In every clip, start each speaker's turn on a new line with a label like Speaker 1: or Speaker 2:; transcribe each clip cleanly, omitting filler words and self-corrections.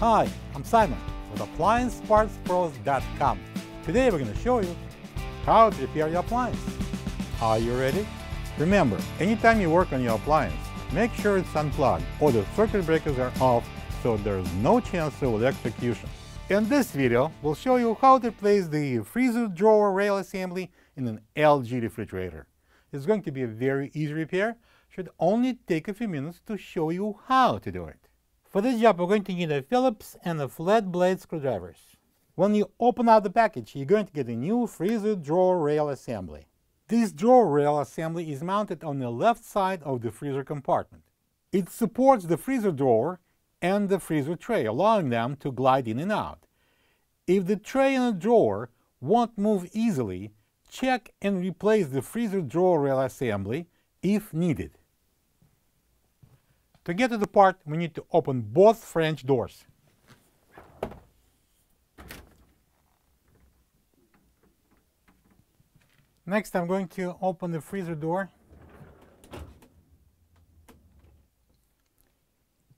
Speaker 1: Hi, I'm Simon with AppliancePartsPros.com. Today we're going to show you how to repair your appliance. Are you ready? Remember, anytime you work on your appliance, make sure it's unplugged or the circuit breakers are off so there's no chance of electrocution. In this video, we'll show you how to place the freezer drawer rail assembly in an LG refrigerator. It's going to be a very easy repair. Should only take a few minutes to show you how to do it. For this job, we're going to need a Phillips and a flat blade screwdrivers. When you open out the package, you're going to get a new freezer drawer rail assembly. This drawer rail assembly is mounted on the left side of the freezer compartment. It supports the freezer drawer and the freezer tray, allowing them to glide in and out. If the tray and the drawer won't move easily, check and replace the freezer drawer rail assembly if needed. To get to the part, we need to open both French doors. Next, I'm going to open the freezer door.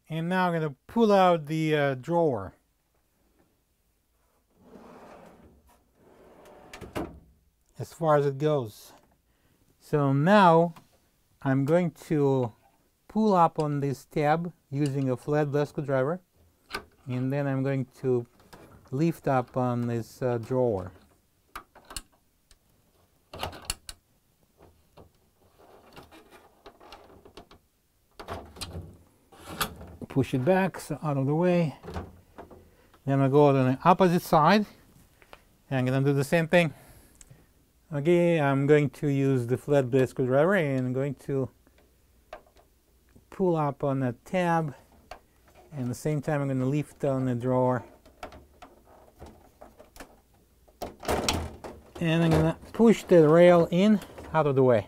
Speaker 1: And now I'm going to pull out the drawer. As far as it goes. So now I'm going to pull up on this tab using a flat blade screwdriver, and then I'm going to lift up on this drawer. Push it back, so out of the way. Then I go to the opposite side, and I'm going to do the same thing. Okay, I'm going to use the flat blade screwdriver and I'm going to pull up on the tab, and at the same time I'm going to lift on the drawer. And I'm going to push the rail in out of the way.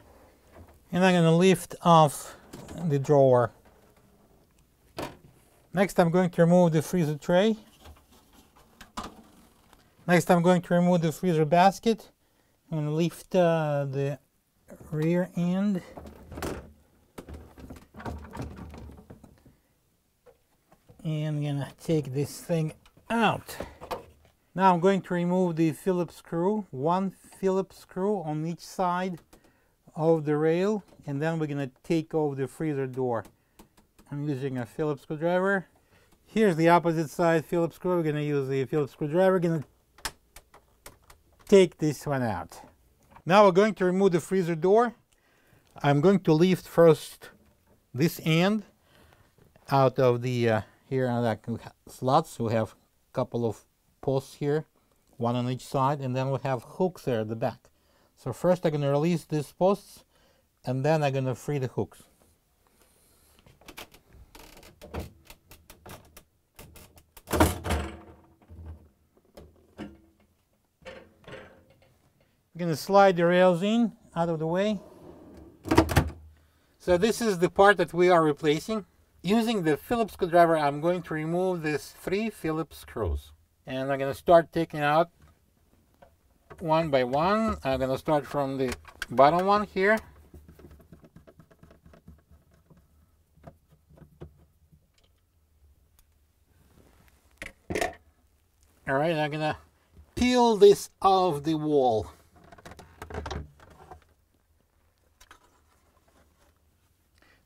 Speaker 1: And I'm going to lift off the drawer. Next, I'm going to remove the freezer tray. Next, I'm going to remove the freezer basket and lift the rear end. And I'm going to take this thing out. Now I'm going to remove the Phillips screw, one Phillips screw on each side of the rail, and then we're going to take off the freezer door. I'm using a Phillips screwdriver. Here's the opposite side Phillips screw. We're going to use the Phillips screwdriver. We're going to take this one out. Now we're going to remove the freezer door. I'm going to lift first this end out of the here are the slots. We have a couple of posts here, one on each side, and then we have hooks there at the back. So first I'm going to release these posts, and then I'm going to free the hooks. I'm going to slide the rails in out of the way. So this is the part that we are replacing. Using the Phillips screwdriver, I'm going to remove these 3 Phillips screws. And I'm going to start taking out one by one. I'm going to start from the bottom one here. Alright, I'm going to peel this off the wall.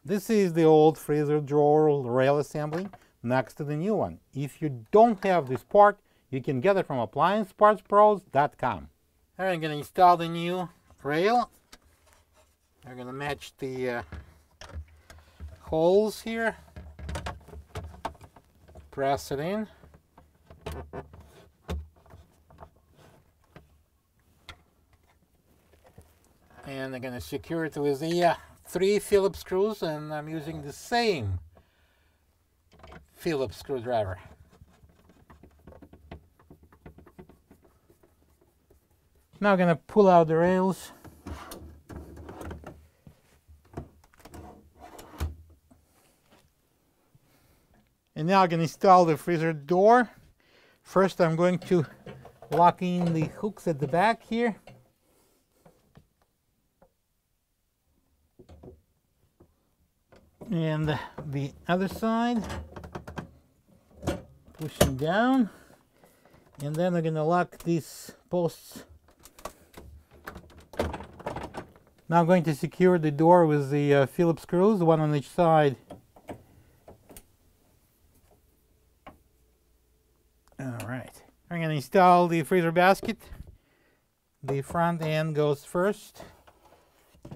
Speaker 1: This is the old freezer drawer rail assembly next to the new one. If you don't have this part, you can get it from AppliancePartsPros.com. I'm going to install the new rail. I'm going to match the holes here. Press it in. And I'm going to secure it with the 3 Phillips screws, and I'm using the same Phillips screwdriver. Now I'm going to pull out the rails. And now I'm going to install the freezer door. First I'm going to lock in the hooks at the back here. And the other side. pushing down, and then we're gonna lock these posts. Now I'm going to secure the door with the Phillips screws, one on each side. All right, I'm going to install the freezer basket. The front end goes first.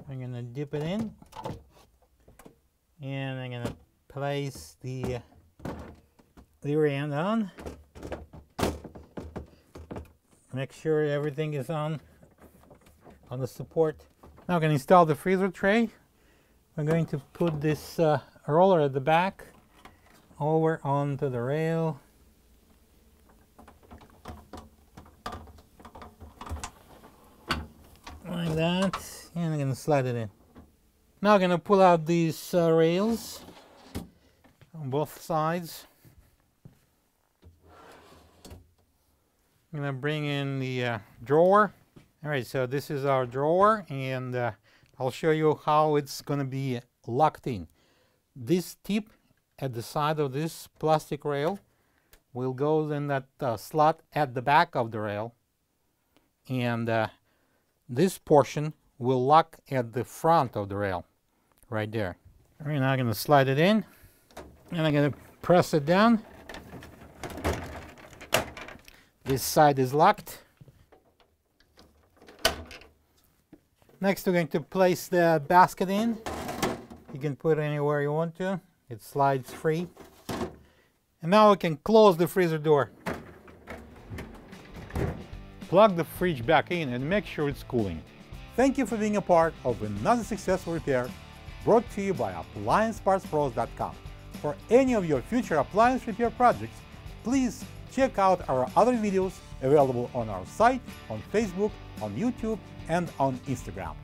Speaker 1: I'm going to dip it in, and I'm going to place the rear end on. Make sure everything is on the support. Now I'm going to install the freezer tray. I'm going to put this roller at the back over onto the rail. Like that, and I'm going to slide it in. Now I'm going to pull out these rails on both sides. I'm going to bring in the drawer. Alright, so this is our drawer, and I'll show you how it's going to be locked in. This tip at the side of this plastic rail will go in that slot at the back of the rail, and this portion will lock at the front of the rail, right there. Alright, now I'm going to slide it in, and I'm going to press it down. This side is locked. Next, we're going to place the basket in. You can put it anywhere you want to. It slides free. And now we can close the freezer door. Plug the fridge back in and make sure it's cooling. Thank you for being a part of another successful repair brought to you by AppliancePartsPros.com. For any of your future appliance repair projects, please check out our other videos available on our site, on Facebook, on YouTube, and on Instagram.